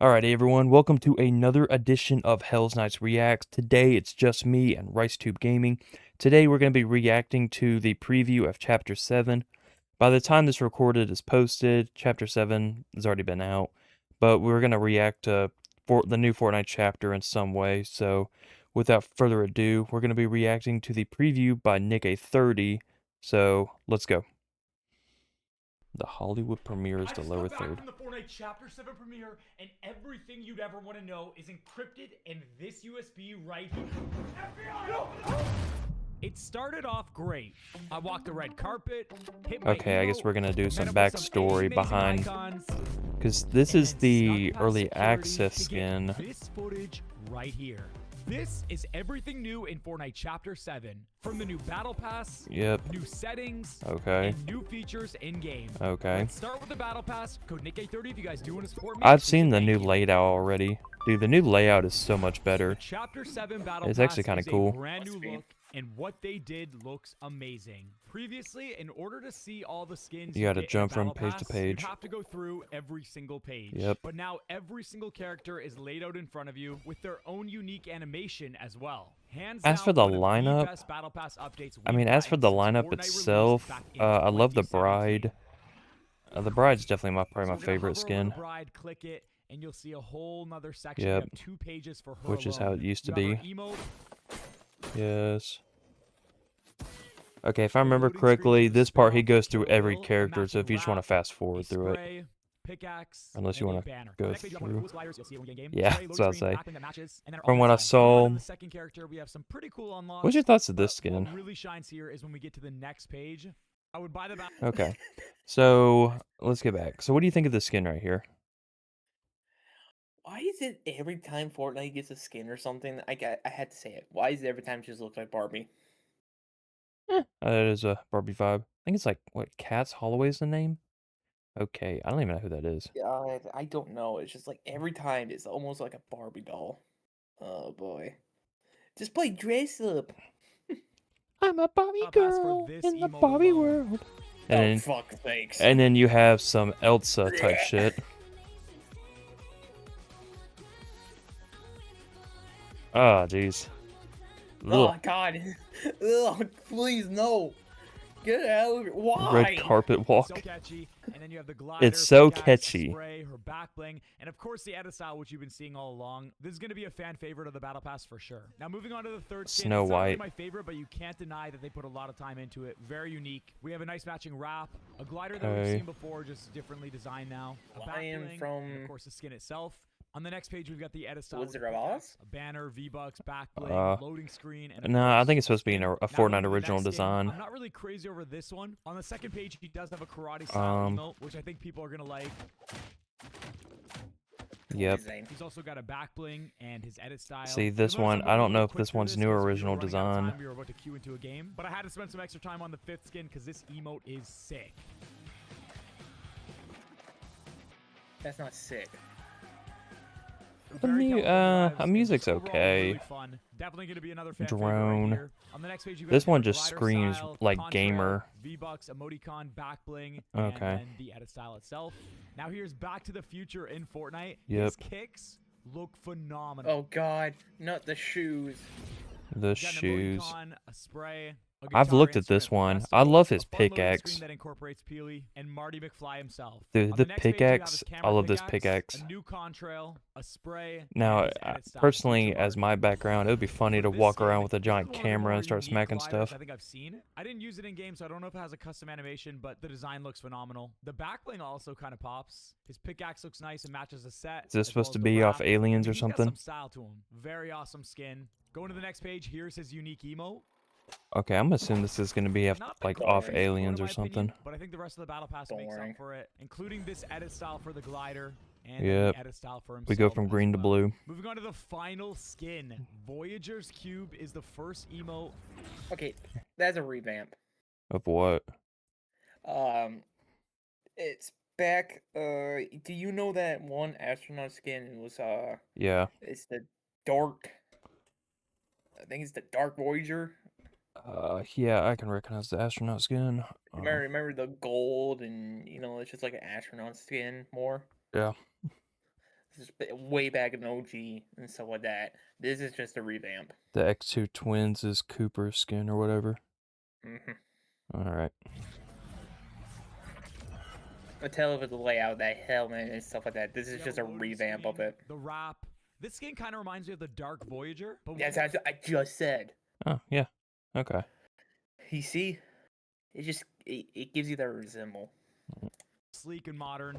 Alrighty, everyone, welcome to another edition of Hell's Knights Reacts. Today it's just me and RiceTube Gaming. Today we're going to be reacting to the preview of Chapter 7. By the time this recorded is posted, Chapter 7 has already been out, but we're going to react to the new Fortnite Chapter in some way. So without further ado, we're going to be reacting to the preview by Nick30. So let's go. The Hollywood premiere is the lower third. From the Fortnite Chapter 7 premiere, and everything you'd ever want to know is encrypted in this USB right here. FBI! No! It started off great. I walked the red carpet. Okay, I guess we're gonna do some backstory behind, because this is the early access skin. This footage right here. This is everything new in Fortnite Chapter 7. From the new Battle Pass, new settings, and new features in-game. Okay. Let's start with the Battle Pass. Code Nick30 if you guys do want to support me. I've seen the new layout already. Dude, the new layout is so much better. Chapter 7 Battle It's Pass actually kind of cool. Brand new look, and what they did looks amazing. Previously, in order to see all the skins, you gotta jump from page to page. You have to go through every single page. Yep. But now every single character is laid out in front of you with their own unique animation as well. As for the lineup, as for the lineup itself, I love the Bride. The Bride's definitely probably my favorite skin. The Bride, click it, and you'll see a whole nother section. You have 2 pages for her which is how it used to be. Yes. Okay, if I remember correctly, this part he goes through every character, so if you just want to fast forward through it. Unless you want to go through. Yeah, that's what I'll say. From what I saw, what's your thoughts of this skin? What really shines here is when we get to the next page. I would buy the Okay, so let's get back. So what do you think of this skin right here? Why is it every time Fortnite gets a skin or something, I had to say it. Why is it every time it just looks like Barbie? That is a Barbie vibe. I think it's like, what, Cats Holloway's the name? Okay, I don't even know who that is. Yeah, I don't know. It's just like every time it's almost like a Barbie doll. Oh boy. Just play dress up. I'm a Barbie girl in the Barbie world. And fuck sakes. And then you have some Elsa type shit. Oh, jeez. Oh, God. Ugh, please, no. Get out of here. Why? Red carpet walk. So catchy. And then you have the glider, it's so catchy. Spray, her back bling, and of course the edit style, which you've been seeing all along. This is going to be a fan favorite of the Battle Pass for sure. Now moving on to the third skin. Snow White. It's not really my favorite, but you can't deny that they put a lot of time into it. Very unique. We have a nice matching wrap, a glider that we've seen before, just differently designed now. A back bling, and of course the skin itself. On the next page, we've got the edit style. Was there a boss? A banner, V-Bucks, back bling, loading screen. And no, I think it's supposed to be a Fortnite original design. I'm not really crazy over this one. On the second page, he does have a karate style emote, which I think people are going to like. Yep. He's also got a back bling and his edit style. See, this one, I don't know if this one's new original design. We were about to queue into a game, but I had to spend some extra time on the 5th skin because this emote is sick. That's not sick. Music's okay. Really definitely gonna be another fan Drone. right on the next page, you this one just screams style, like gamer. V-Bucks, emoticon, back bling, okay. And then the edit style itself. Now here's Back to the Future in Fortnite. Yep. His kicks look phenomenal. Oh God, not the shoes. The shoes. A spray. I've looked at this one. I love his pickaxe. That incorporates Peely and Marty McFly himself. Dude, the pickaxe, I love this pickaxe. A new contrail, a spray. Now, personally, as my background, it would be funny to walk around with a giant camera and start smacking stuff. I think I've seen it. I didn't use it in game, so I don't know if it has a custom animation, but the design looks phenomenal. The backbling also kind of pops. His pickaxe looks nice and matches the set. Is this supposed to be off Aliens or something? He's got some style to him. Very awesome skin. Going to the next page, here's his unique emote. Okay, I'm assuming this is going to be like off Aliens or something. But I think the rest of the Battle Pass makes up for it, including this edit style for the glider and the edit style for himself. We go from green to blue. Moving on to the final skin. Voyager's Cube is the first emote. Okay, that's a revamp. Of what? It's back. Do you know that one astronaut skin? It was yeah. It's the dark. I think it's the Dark Voyager. Yeah, I can recognize the astronaut skin. Remember the gold and, you know, it's just like an astronaut skin more? Yeah. This is way back in OG and stuff like that. This is just a revamp. The X2 Twins is Cooper's skin or whatever. Mm-hmm. Alright. I tell it the layout, that helmet and stuff like that. This is just a revamp of it. The wrap. This skin kind of reminds me of the Dark Voyager. But That's what I just said. Oh, yeah. Okay. You see? It gives you that resemble. sleek and modern.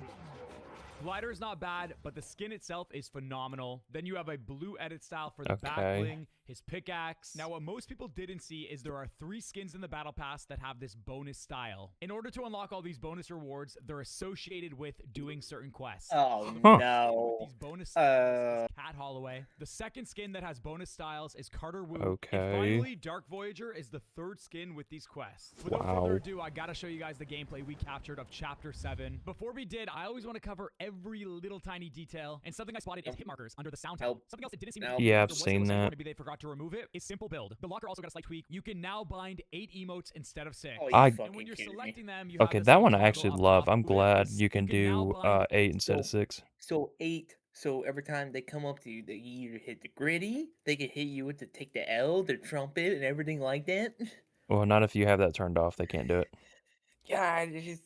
Glider is not bad, but the skin itself is phenomenal. Then you have a blue edit style for the back bling, his pickaxe. Now, what most people didn't see is there are 3 skins in the battle pass that have this bonus style. In order to unlock all these bonus rewards, they're associated with doing certain quests. Oh no! These bonus styles is Cat Holloway. The second skin that has bonus styles is Carter Wu. Okay. And finally, Dark Voyager is the 3rd skin with these quests. Without further ado, I gotta show you guys the gameplay we captured of Chapter 7. Before we did, I always want to cover every little tiny detail, and something I spotted is hit markers under the sound tab. Something else that didn't seem to yeah, I've seen that. Maybe they forgot to remove it. Is simple build. The locker also got a slight tweak. You can now bind 8 emotes instead of 6. Oh, and when you're selecting them, you okay, that one I actually love. I'm glad you can do 8 instead of 6. So 8. So every time they come up to you, they either hit the gritty, they can hit you with the take the L, the trumpet, and everything like that. Well, not if you have that turned off. They can't do it. God, it's just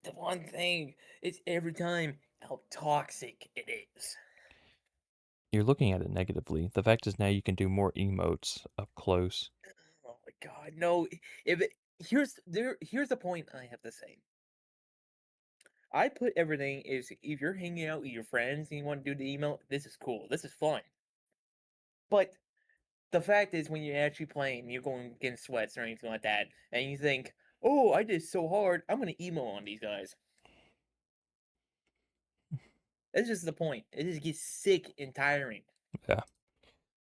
the one thing. It's every time how toxic it is. You're looking at it negatively. The fact is now you can do more emotes up close. Oh my god, no! Here's the point I have to say. I put everything is if you're hanging out with your friends and you want to do the email, this is cool. This is fun. But the fact is, when you're actually playing, you're going against sweats or anything like that, and you think, "Oh, I did so hard. I'm gonna emo on these guys." That's just the point. It just gets sick and tiring. Yeah.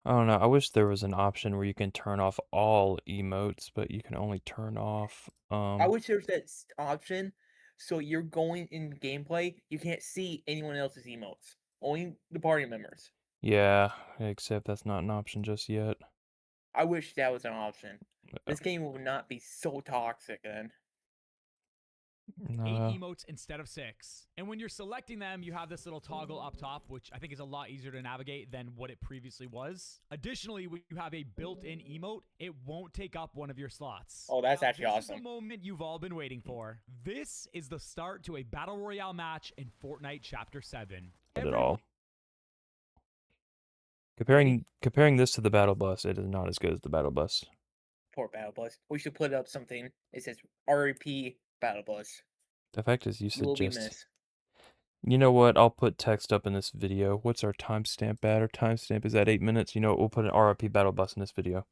I don't know. I wish there was an option where you can turn off all emotes, but you can only turn off. I wish there was that option, so you're going in gameplay, you can't see anyone else's emotes, only the party members. Yeah, except that's not an option just yet. I wish that was an option. This game would not be so toxic then. 8 emotes instead of 6. And when you're selecting them, you have this little toggle up top, which I think is a lot easier to navigate than what it previously was. Additionally, when you have a built-in emote, it won't take up one of your slots. Oh, that's actually this awesome. Is the moment you've all been waiting for. This is the start to a Battle Royale match in Fortnite Chapter 7. Not at all. Comparing this to the battle bus, it is not as good as the battle bus. Poor battle bus. We should put up something. It says REP battle bus. The fact is, you suggest. Miss. You know what? I'll put text up in this video. What's our timestamp at? Our timestamp is at 8 minutes. You know what? We'll put an RIP battle bus in this video.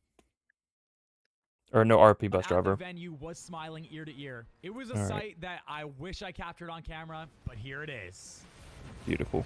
Or no, RP bus driver. The venue was smiling ear to ear. It was a sight that I wish I captured on camera, but here it is. Beautiful.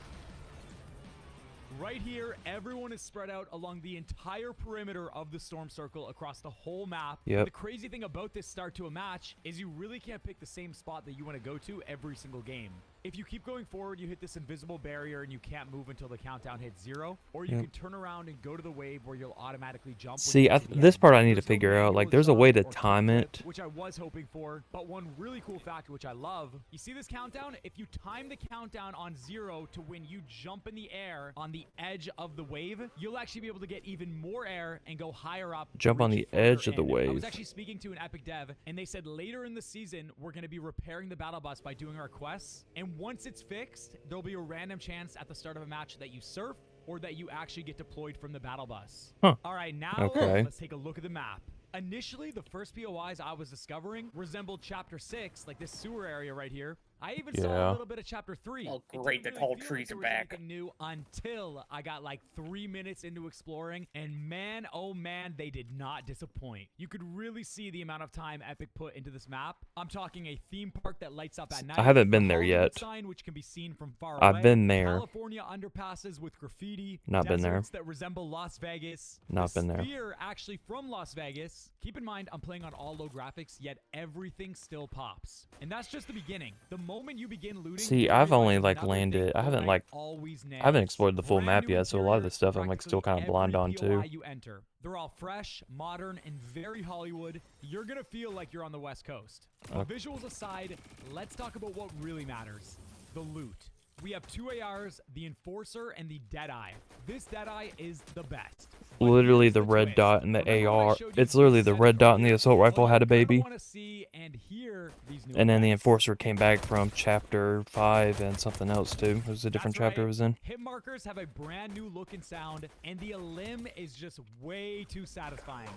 Right here, everyone is spread out along the entire perimeter of the storm circle across the whole map. Yep. The crazy thing about this start to a match is you really can't pick the same spot that you want to go to every single game. If you keep going forward, you hit this invisible barrier and you can't move until the countdown hits 0, or you can turn around and go to the wave where you'll automatically jump. See, this part I need to figure out. Like, there's a way to time it. Which I was hoping for, but one really cool fact, which I love, you see this countdown? If you time the countdown on 0 to when you jump in the air on the edge of the wave, you'll actually be able to get even more air and go higher up. Jump on the edge of the wave. I was actually speaking to an Epic dev, and they said later in the season, we're going to be repairing the battle bus by doing our quests, and once it's fixed, there'll be a random chance at the start of a match that you surf or that you actually get deployed from the battle bus. Huh. All right, now let's take a look at the map. Initially, the first POIs I was discovering resembled Chapter 6, like this sewer area right here. I even saw a little bit of Chapter 3. Oh, great, the tall trees are back. New until I got like 3 minutes into exploring, and man, oh man, they did not disappoint. You could really see the amount of time Epic put into this map. I'm talking a theme park that lights up at night. I haven't been there yet. Sign, which can be seen from far I've away. been there. California underpasses with graffiti. Not been there. That resemble Las Vegas. Not been there. Sphere actually from Las Vegas. Keep in mind, I'm playing on all low graphics, yet everything still pops. And that's just the beginning. The moment you begin looting, see, I've only like landed. I haven't explored the full map yet, so a lot of this stuff I'm like still kind of blind on too. You enter. They're all fresh, modern, and very Hollywood. You're gonna feel like you're on the West Coast. Visuals aside, let's talk about what really matters: the loot. We have two ARs, the Enforcer and the Deadeye. This Deadeye is the best. But Literally here's the the red twist. dot and the Remember when I AR. showed you It's literally this the setup red dot and the earlier? assault rifle Well, had a you're gonna baby. want to see and hear these new And then the effects. Enforcer came back from chapter 5 and something else too. It was a different That's chapter it right. was in. Hit markers have a brand new look and sound, and the limb is just way too satisfying.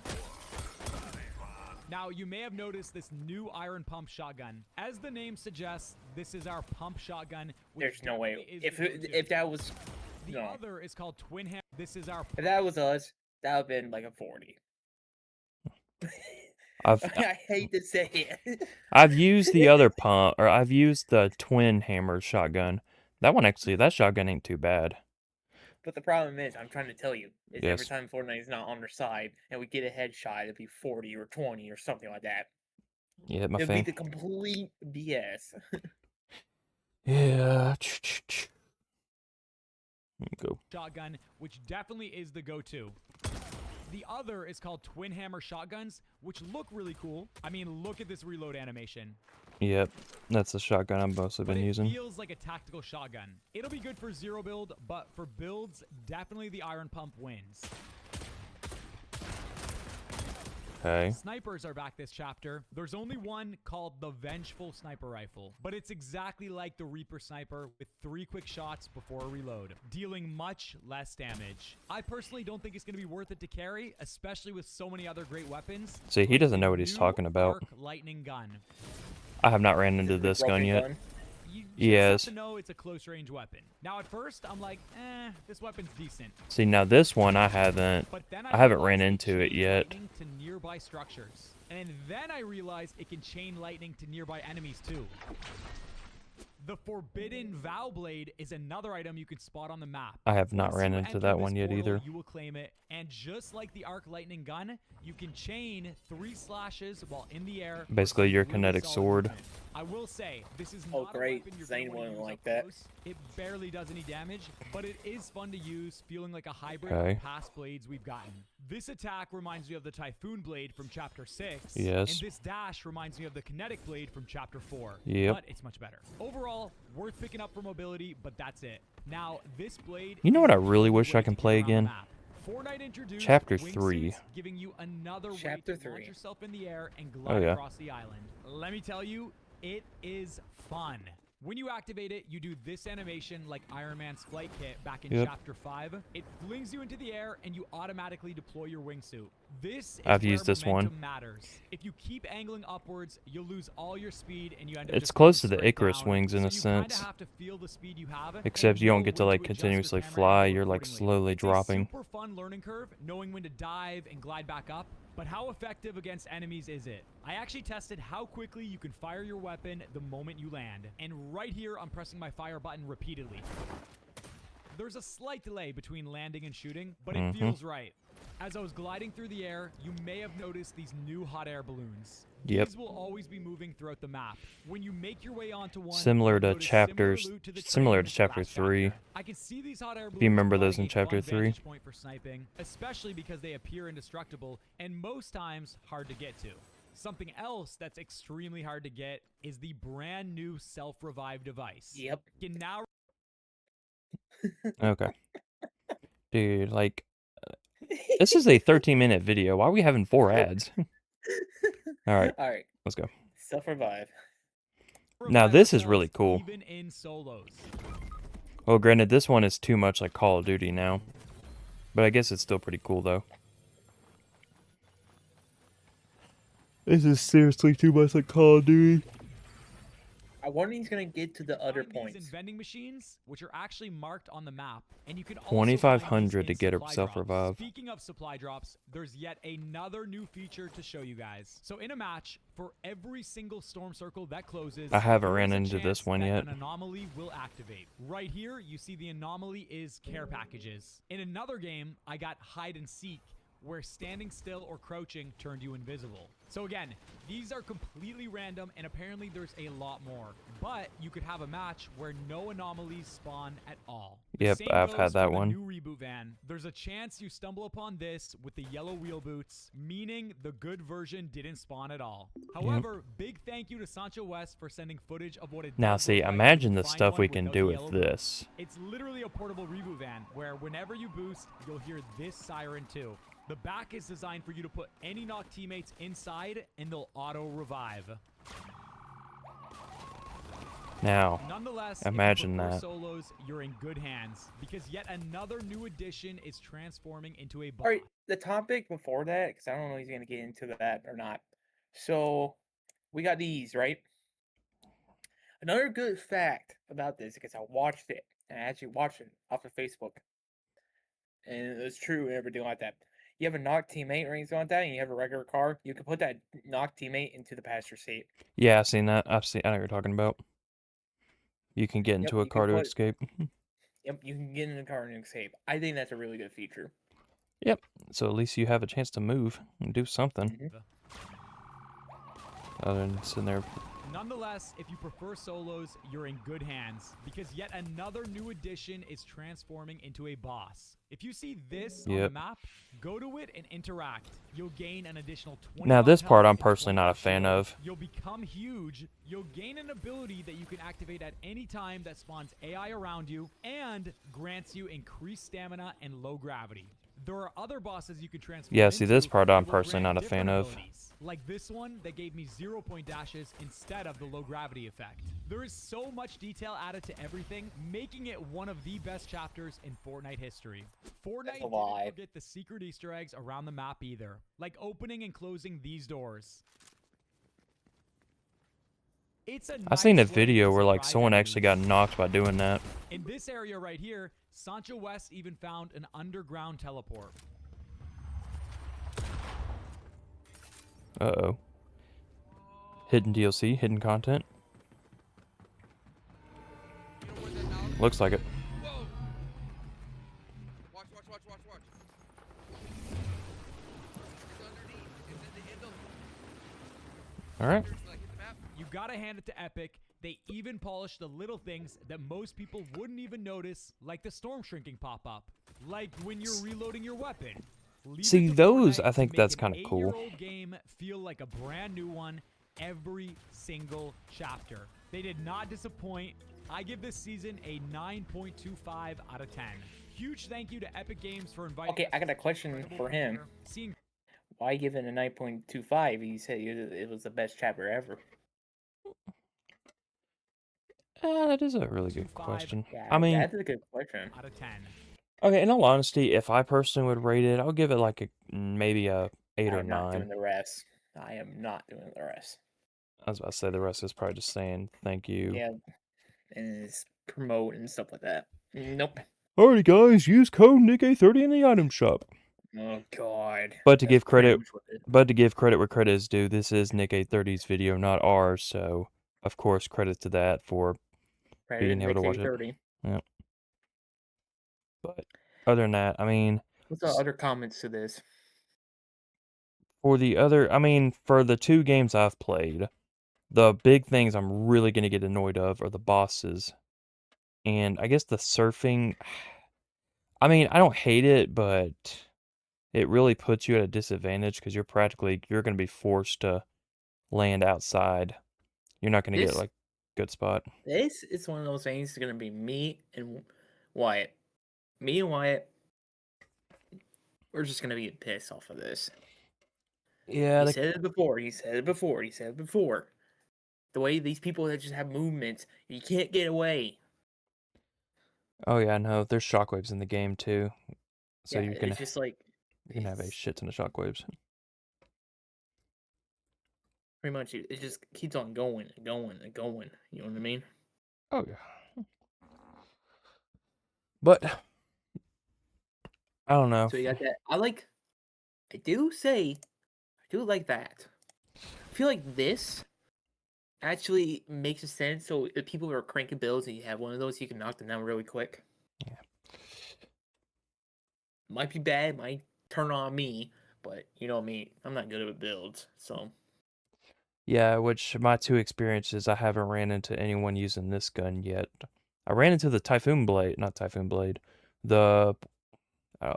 Now, you may have noticed this new iron pump shotgun. As the name suggests, this is our pump shotgun. Which There's no way. definitely is the go-to. If that was The no, other is called Twin Hammer. This is our if that was us, that would have been like a 40. I've I hate to say it. I've used the other pump, or I've used the twin hammer shotgun. That one actually, that shotgun ain't too bad. But the problem is, I'm trying to tell you, is every Yes. time Fortnite is not on their side and we get a headshot, it'll be 40 or 20 or something like that. Yeah, my It'll be thing. the complete BS. Yeah. Go. shotgun, which definitely is the go-to. The other is called Twin Hammer shotguns, which look really cool. I mean, look at this reload animation. Yep, that's the shotgun I've mostly But been it using. feels like a tactical shotgun. It'll be good for zero build, but for builds, definitely the iron pump wins. Okay. Snipers are back this chapter. There's only one called the Vengeful Sniper Rifle, but it's exactly like the Reaper Sniper with 3 quick shots before a reload, dealing much less damage. I personally don't think it's going to be worth it to carry, especially with so many other great weapons. See, he like doesn't the know what he's new talking about. Arc Lightning Gun. I have not ran into Is it the this gun broken yet. gun? You just Yes. have to know it's a close range weapon. Now at first, I'm like, this weapon's decent. See, now this one I haven't. But then I haven't realized ran it into it chains yet. lightning to nearby structures. And then I realized it can chain lightning to nearby enemies too. The Forbidden Vow Blade is another item you can spot on the map. I have not Once ran you into enter that this one yet portal, either. You will claim it, and just like the Arc Lightning Gun, you can chain 3 slashes while in the air. for Basically, some your really kinetic solid sword. movement. I will say, this is Oh, not great. a weapon you're Zane gonna wanna wouldn't use like up that. close. It barely does any damage, but it is fun to use, feeling like a hybrid Okay. of past blades we've gotten. This attack reminds me of the Typhoon Blade from Chapter 6. Yes. And this dash reminds me of the Kinetic Blade from Chapter 4. Yep. But it's much better. Overall, worth picking up for mobility, but that's it. Now, this blade You know is what I the really only wish way I to can get play around the again? map. Fortnite introduced Chapter wingsuits, 3. giving you another Chapter way to launch 3. yourself in the air and glide yeah. across the island. Let me tell you, it is fun. When you activate it, you do this animation like Iron Man's flight kit back in Yep. Chapter 5. It flings you into the air and you automatically deploy your wingsuit. This is I've where used this one. momentum matters. If you keep angling upwards, you'll lose all your speed and you end up It's just close going to the straight Icarus down. wings in So a you kinda sense. have to feel the speed you have Except and you don't know get to when like adjust your continuously camera fly, angle you're like accordingly. slowly It's dropping. a super fun learning curve, knowing when to dive and glide back up. But how effective against enemies is it? I actually tested how quickly you can fire your weapon the moment you land. And right here, I'm pressing my fire button repeatedly. There's a slight delay between landing and shooting, but it feels right. As I was gliding through the air, you may have noticed these new hot air balloons. Yep. These will always be moving throughout the map. When you make your way onto one, Similar you'll to notice chapters, similar loot to the similar train to chapter last 3. chapter. I can see these hot air balloons. you remember those providing in a chapter fun 3? vantage point for sniping, especially because they appear indestructible and most times hard to get to. Something else that's extremely hard to get is the brand new self-revive device. Yep. You can now Okay. Dude, like, this is a 13-minute video. Why are we having 4 ads? Alright, All right. let's go. Self-revive. Now, revive this is really ourselves cool. Even in solos. Well, granted, this one is too much like Call of Duty now. But I guess it's still pretty cool, though. This is seriously too much like Call of Duty. I wonder he's gonna get to the other Find these in points. vending machines, which are actually marked on the map, and you can also 2,500 find to these get in a supply self-revive. drops. Speaking of supply drops, there's yet another new feature to show you guys. So in a match, for every single storm circle that closes, I haven't there ran is a into this chance one that yet. An anomaly will activate. Right here, you see the anomaly is care packages. In another game, I got hide and seek, where standing still or crouching turned you invisible. So again, these are completely random, and apparently there's a lot more. But you could have a match where no anomalies spawn at all. The Yep, same I've goes had that for the one. new reboot van. There's a chance you stumble upon this with the yellow wheel boots, meaning the good version didn't spawn at all. However, big thank you to Sancho West for sending footage of what it Now, does see, look like when imagine you the find stuff one we can without do the with yellow boots. this. It's literally a portable reboot van where whenever you boost, you'll hear this siren too. The back is designed for you to put any knocked teammates inside and they'll auto revive. Now, Nonetheless, imagine if you prefer that. solos, you're in good hands because yet another new addition is transforming into a boss. All right, the topic before that, because I don't know if he's gonna get into that or not. So we got these, right? Another good fact about this, because I watched it, and I actually watched it off of Facebook, and it's true and everything like that. You have a knocked teammate or anything like that, and you have a regular car, you can put that knocked teammate into the passenger seat. Yeah, I've seen that. I know what you're talking about. You can get Yep, into a you can car to put. escape. Yep, you can get in the car and escape. I think that's a really good feature. Yep. So at least you have a chance to move and do something Mhm. other than sitting there. Nonetheless, if you prefer solos, you're in good hands because yet another new addition is transforming into a boss. If you see this on the Yep. map, go to it and interact. You'll gain an additional 20. Now, this part I'm personally not a fan of. You'll become huge. You'll gain an ability that you can activate at any time that spawns AI around you and grants you increased stamina and low gravity. There are other bosses you can transform Yeah, see, this into part that I'm will personally grant not a fan different of. abilities, like this one that gave me 0-point dashes instead of the low gravity effect. There is so much detail added to everything, making it one of the best chapters in Fortnite history. Fortnite didn't lie. forget the secret Easter eggs around the map either, like opening and closing these doors. It's a I seen a nice way video to where like surprise someone actually got enemies. knocked by doing that. In this area right here, Sancho West even found an underground teleport. Uh-oh. Hidden DLC, hidden content. You know where that now? Looks like it. Whoa! Watch, watch, watch, watch, watch. It's underneath. It's in the handle. All right. Here's, like, hit the map. You gotta hand it to Epic. They even polished the little things that most people wouldn't even notice, like the storm shrinking pop-up. Like when you're reloading your weapon. Leave See, it to those, Fortnite I to think make that's an kinda cool. 8-year-old game feel like a brand new one every single chapter. They did not disappoint. I give this season a 9.25 out of 10. Huge thank you to Epic Games for inviting Okay, us I got to a question incredible for him. premiere. Seeing Why give it a 9.25? He said it was the best chapter ever. That is a really good 2.5 question. Yeah, I mean, that's a good question. out of 10. okay, in all honesty, if I personally would rate it, I'll give it like maybe a 8 or I'm not 9. doing the rest. I am not doing the rest. I was about to say the rest is probably just saying thank you. Yeah, and it's promote and stuff like that. Nope. Alrighty, guys, use code NICK30 in the item shop. Oh God. But to That's give pretty credit, much what it- where credit is due, this is Nick 830's video, not ours. So, of course, credit to that for Right, being able to watch it. 30. Yep. But other than that, I mean, What's the other comments to this? for the 2 games I've played, the big things I'm really gonna get annoyed of are the bosses, and I guess the surfing. I mean, I don't hate it, but it really puts you at a disadvantage because you're gonna be forced to land outside. You're not gonna get This like good spot. this is one of those things. It's gonna be me and Wyatt. Me and Wyatt. We're just gonna be pissed off of this. Yeah, He said it before. He said it before. He said it before. The way these people that just have movements, you can't get away. oh yeah, no, there's shockwaves in the game too, so Yeah, it's just like you can have a it's shit ton of shockwaves. pretty much it just keeps on going and going and going. You know what I mean? Oh yeah, but I don't know. So you got that. I do like that. I feel like this actually makes a sense. So if people are cranking bills and you have one of those, you can knock them down really quick. Yeah. Might be bad, might turn on me. But you know me, I'm not good at builds, so Yeah, which my two experiences, I haven't ran into anyone using this gun yet. I ran into the Typhoon Blade, not Typhoon Blade, the, uh,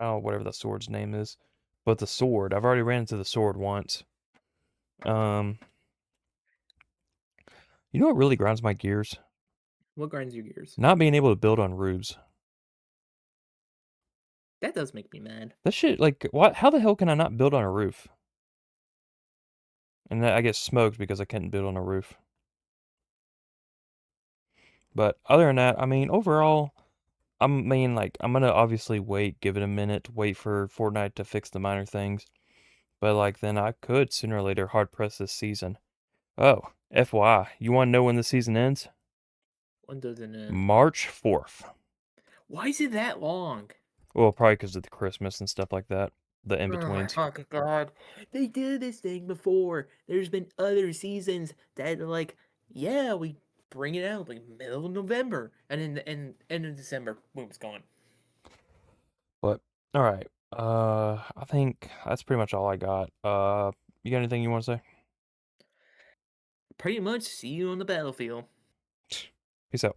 oh, whatever that sword's name is, but the sword. I've already ran into the sword once. Um, you know what really grinds my gears? what grinds your gears? Not being able to build on roofs. That does make me mad. That shit, like, what? How the hell can I not build on a roof? And I get smoked because I couldn't build on a roof. But other than that, I mean, overall, like, I'm gonna obviously wait, give it a minute, wait for Fortnite to fix the minor things. But, like, then I could sooner or later hard press this season. Oh, FYI, you want to know when the season ends? When does it end? March 4th. Why is it that long? Well, probably because of the Christmas and stuff like that. The Oh in-betweens. my god. They did this thing before. There's been other seasons that are like, yeah, we bring it out like middle of November. And in the end of December, boom, it's gone. But, alright. I think that's pretty much all I got. You got anything you want to say? Pretty much see you on the battlefield. Peace out.